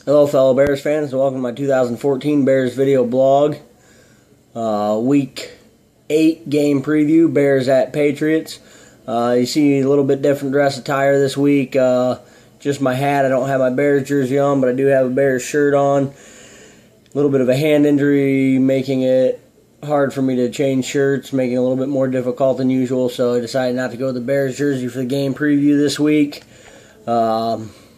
Hello fellow Bears fans, and welcome to my 2014 Bears video blog. Week 8 game preview, Bears at Patriots. You see a little bit different dress attire this week. Just my hat. I don't have my Bears jersey on, but I do have a Bears shirt on. A little bit of a hand injury making it hard for me to change shirts, making it a little bit more difficult than usual, so I decided not to go with the Bears jersey for the game preview this week. But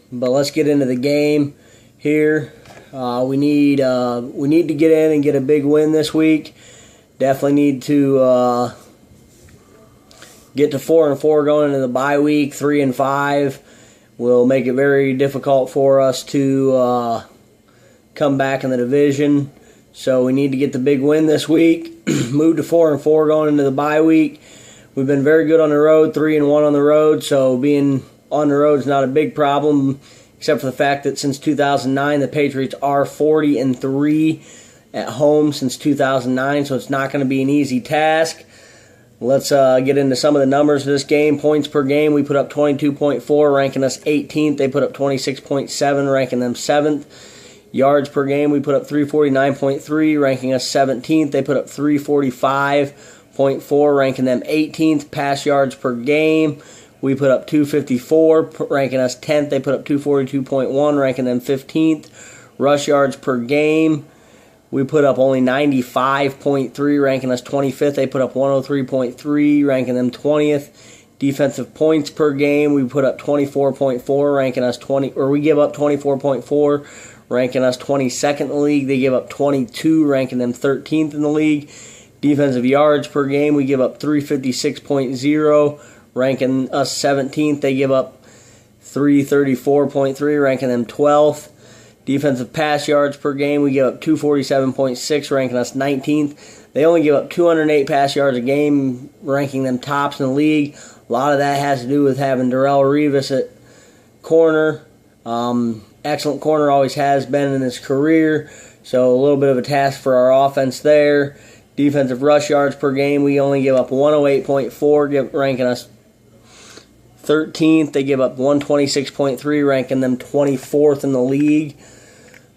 let's get into the game here. We need to get in and get a big win this week. Definitely need to get to 4-4 going into the bye week. 3-5 will make it very difficult for us to come back in the division. So we need to get the big win this week. Move to 4-4 going into the bye week. We've been very good on the road, 3-1 on the road. So being on the road is not a big problem, except for the fact that since 2009, the Patriots are 40-3 at home since 2009, so it's not going to be an easy task. Let's get into some of the numbers of this game. Points per game, we put up 22.4, ranking us 18th. They put up 26.7, ranking them 7th. Yards per game, we put up 349.3, ranking us 17th. They put up 345.4, ranking them 18th. Pass yards per game, we put up 254, ranking us 10th. They put up 242.1, ranking them 15th. Rush yards per game, we put up only 95.3, ranking us 25th. They put up 103.3, ranking them 20th. Defensive points per game, we put up 24.4, ranking us we give up 24.4, ranking us 22nd in the league. They give up 22, ranking them 13th in the league. Defensive yards per game, we give up 356.0, ranking us 17th. They give up 334.3, ranking them 12th. Defensive pass yards per game, we give up 247.6, ranking us 19th. They only give up 208 pass yards a game, ranking them tops in the league. A lot of that has to do with having Darrelle Revis at corner. Excellent corner, always has been in his career. So a little bit of a task for our offense there. Defensive rush yards per game, we only give up 108.4, ranking us 13th. They give up 126.3, ranking them 24th in the league.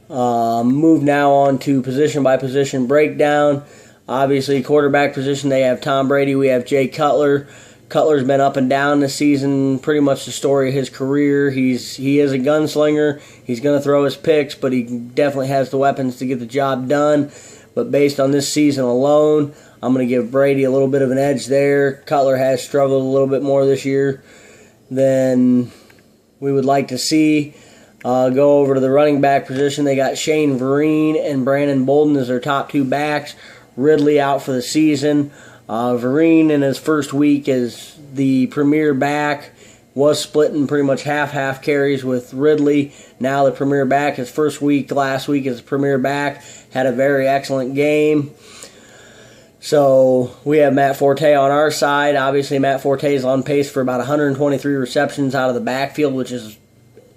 Move now on to position-by-position breakdown. Obviously, quarterback position, they have Tom Brady. We have Jay Cutler. Cutler's been up and down this season, pretty much the story of his career. He is a gunslinger. He's going to throw his picks, but he definitely has the weapons to get the job done. But based on this season alone, I'm going to give Brady a little bit of an edge there. Cutler has struggled a little bit more this year than we would like to see. Go over to the running back position. They got Shane Vereen and Brandon Bolden as their top two backs. Ridley out for the season. Vereen in his first week as the premier back was splitting pretty much half carries with Ridley. Now the premier back, his first week last week as premier back, had a very excellent game. So we have Matt Forte on our side. Obviously, Matt Forte is on pace for about 123 receptions out of the backfield, which is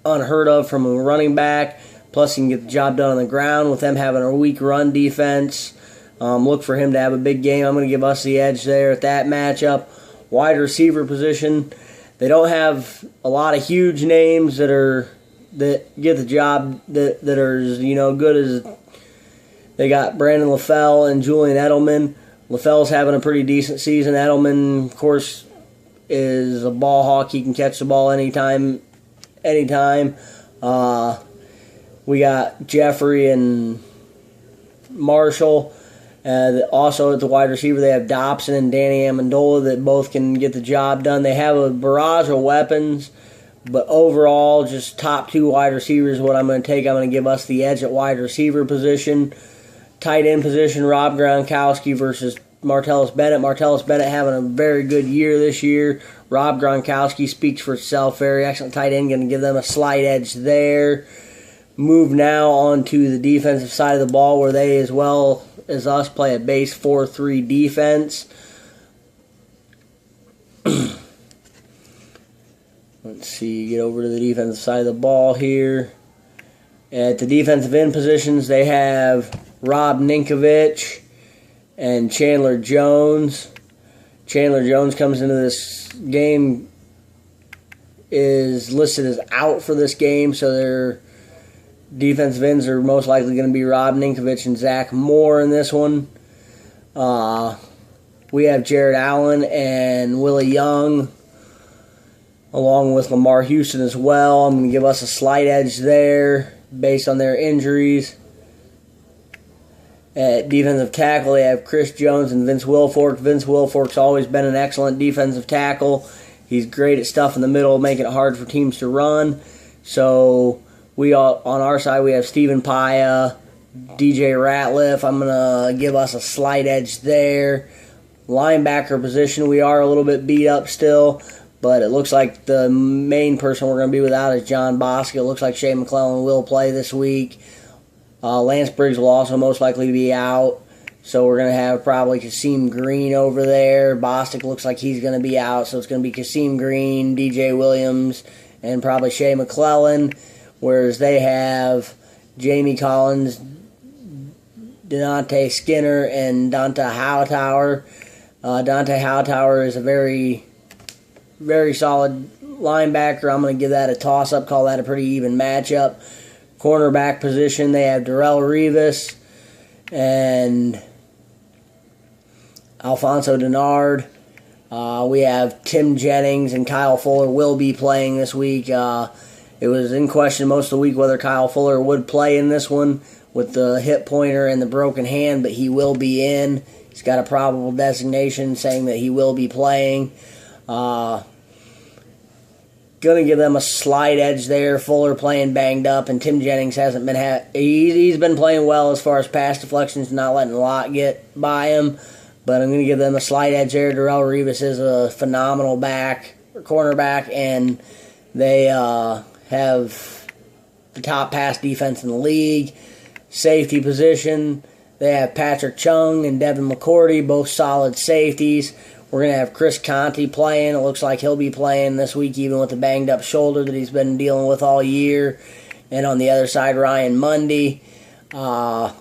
unheard of from a running back. Plus, he can get the job done on the ground with them having a weak run defense. Look for him to have a big game. I'm going to give us the edge there at that matchup. Wide receiver position, they don't have a lot of huge names that get the job that are good as. They got Brandon LaFell and Julian Edelman. LaFell's having a pretty decent season. Edelman, of course, is a ball hawk. He can catch the ball anytime. We got Jeffrey and Marshall. Also at the wide receiver, they have Dobson and Danny Amendola that both can get the job done. They have a barrage of weapons, but overall, just top two wide receivers is what I'm going to take. I'm going to give us the edge at wide receiver position. Tight end position, Rob Gronkowski versus Martellus Bennett. Martellus Bennett having a very good year this year. Rob Gronkowski speaks for itself. Very excellent tight end. Going to give them a slight edge there. Move now on to the defensive side of the ball, where they, as well as us, play a base 4-3 defense. Let's see, get over to the defensive side of the ball here. At the defensive end positions, they have Rob Ninkovich and Chandler Jones. Chandler Jones comes into this game, is listed as out for this game, so Defensive ends are most likely going to be Rob Ninkovich and Zach Moore in this one. We have Jared Allen and Willie Young, along with Lamar Houston as well. I'm going to give us a slight edge there based on their injuries. At defensive tackle, they have Chris Jones and Vince Wilfork. Vince Wilfork's always been an excellent defensive tackle. He's great at stuff in the middle, making it hard for teams to run. So on our side, we have Stephen Paya, DJ Ratliff. I'm going to give us a slight edge there. Linebacker position, we are a little bit beat up still, but it looks like the main person we're going to be without is John Bosque. It looks like Shea McClellan will play this week. Lance Briggs will also most likely be out, so we're going to have probably Kasim Green over there. Bostic looks like he's going to be out, so it's going to be Kasim Green, DJ Williams, and probably Shea McClellan, whereas they have Jamie Collins, Donante Skinner, and Dante Hightower. Dante Hightower is a very, very solid linebacker. I'm going to give that a toss-up, call that a pretty even matchup. Cornerback position, they have Darrell Rivas and Alfonso Denard. We have Tim Jennings and Kyle Fuller will be playing this week. It was in question most of the week whether Kyle Fuller would play in this one with the hip pointer and the broken hand, but he will be in. He's got a probable designation saying that he will be playing. Going to give them a slight edge there. Fuller playing banged up, and Tim Jennings hasn't been he's been playing well as far as pass deflections, not letting a lot get by him. But I'm going to give them a slight edge there. Darrell Rivas is a phenomenal cornerback, and they have the top pass defense in the league. Safety position, they have Patrick Chung and Devin McCourty, both solid safeties. We're going to have Chris Conte playing. It looks like he'll be playing this week, even with the banged-up shoulder that he's been dealing with all year. And on the other side, Ryan Mundy. Our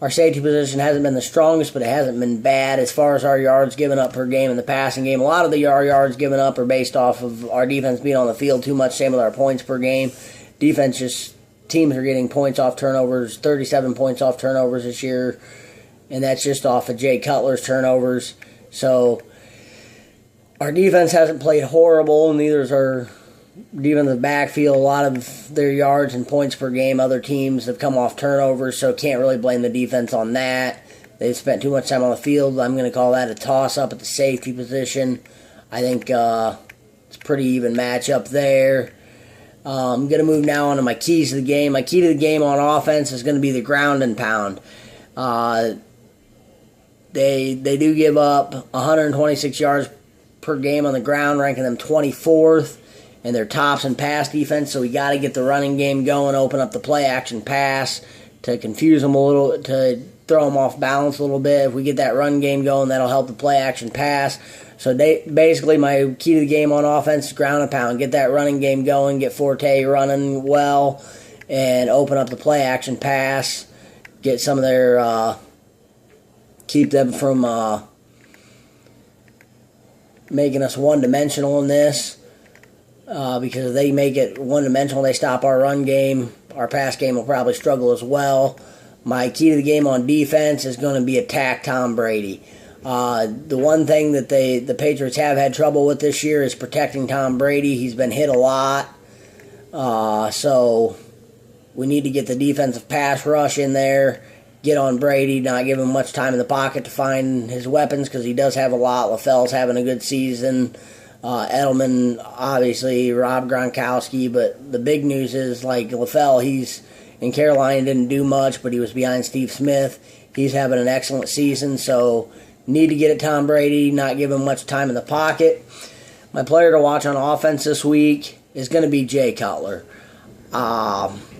safety position hasn't been the strongest, but it hasn't been bad as far as our yards given up per game in the passing game. A lot of the yards given up are based off of our defense being on the field too much, same with our points per game. Teams are getting points off turnovers, 37 points off turnovers this year, and that's just off of Jay Cutler's turnovers. So our defense hasn't played horrible, and neither is our defensive backfield. A lot of their yards and points per game, other teams have come off turnovers, so can't really blame the defense on that. They've spent too much time on the field. I'm going to call that a toss-up at the safety position. I think it's a pretty even matchup there. I'm going to move now on to my keys to the game. My key to the game on offense is going to be the ground and pound. They do give up 126 yards per game on the ground, ranking them 24th in their tops in pass defense. So we got to get the running game going, open up the play action pass to confuse them a little, to throw them off balance a little bit. If we get that run game going, that'll help the play action pass. So basically my key to the game on offense is ground and pound. Get that running game going, get Forte running well, and open up the play action pass. Get some of their, keep them from making us one-dimensional in this. Because if they make it one-dimensional, they stop our run game. Our pass game will probably struggle as well. My key to the game on defense is going to be attack Tom Brady. The one thing that the Patriots have had trouble with this year is protecting Tom Brady. He's been hit a lot. So we need to get the defensive pass rush in there, get on Brady, not give him much time in the pocket to find his weapons because he does have a lot. LaFell's having a good season. Edelman, obviously, Rob Gronkowski. But the big news is, like, LaFell, he's in Carolina, didn't do much, but he was behind Steve Smith. He's having an excellent season, so need to get at Tom Brady, not give him much time in the pocket. My player to watch on offense this week is going to be Jay Cutler.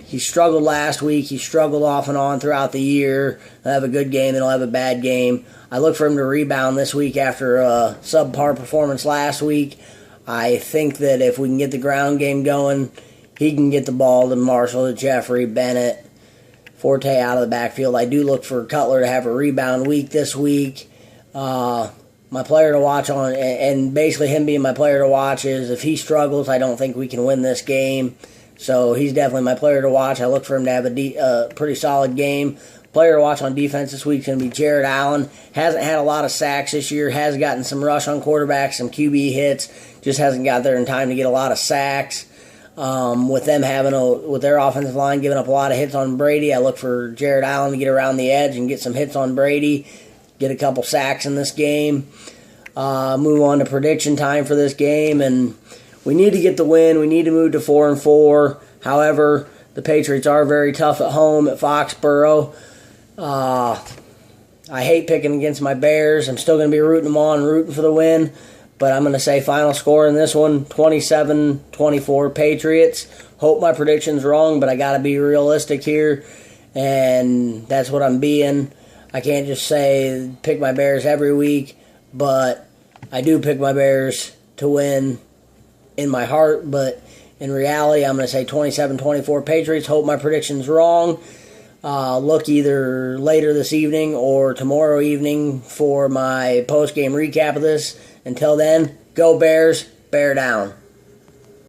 He struggled last week. He struggled off and on throughout the year. He'll have a good game, then he'll have a bad game. I look for him to rebound this week after a subpar performance last week. I think that if we can get the ground game going, he can get the ball to Marshall, to Jeffrey, Bennett, Forte out of the backfield. I do look for Cutler to have a rebound week this week. My player to watch and basically him being my player to watch is if he struggles, I don't think we can win this game. So he's definitely my player to watch. I look for him to have a pretty solid game. Player to watch on defense this week is going to be Jared Allen. Hasn't had a lot of sacks this year. Has gotten some rush on quarterbacks, some QB hits. Just hasn't got there in time to get a lot of sacks. With them with their offensive line giving up a lot of hits on Brady, I look for Jared Allen to get around the edge and get some hits on Brady. Get a couple sacks in this game. Move on to prediction time for this game, and we need to get the win. We need to move to 4-4. However, the Patriots are very tough at home at Foxborough. I hate picking against my Bears. I'm still going to be rooting them on, rooting for the win. But I'm going to say final score in this one, 27-24 Patriots. Hope my prediction's wrong, but I got to be realistic here, and that's what I'm being. I can't just say pick my Bears every week, but I do pick my Bears to win in my heart. But in reality, I'm going to say 27-24 Patriots. Hope my prediction's wrong. Look either later this evening or tomorrow evening for my post-game recap of this. Until then, go Bears, bear down.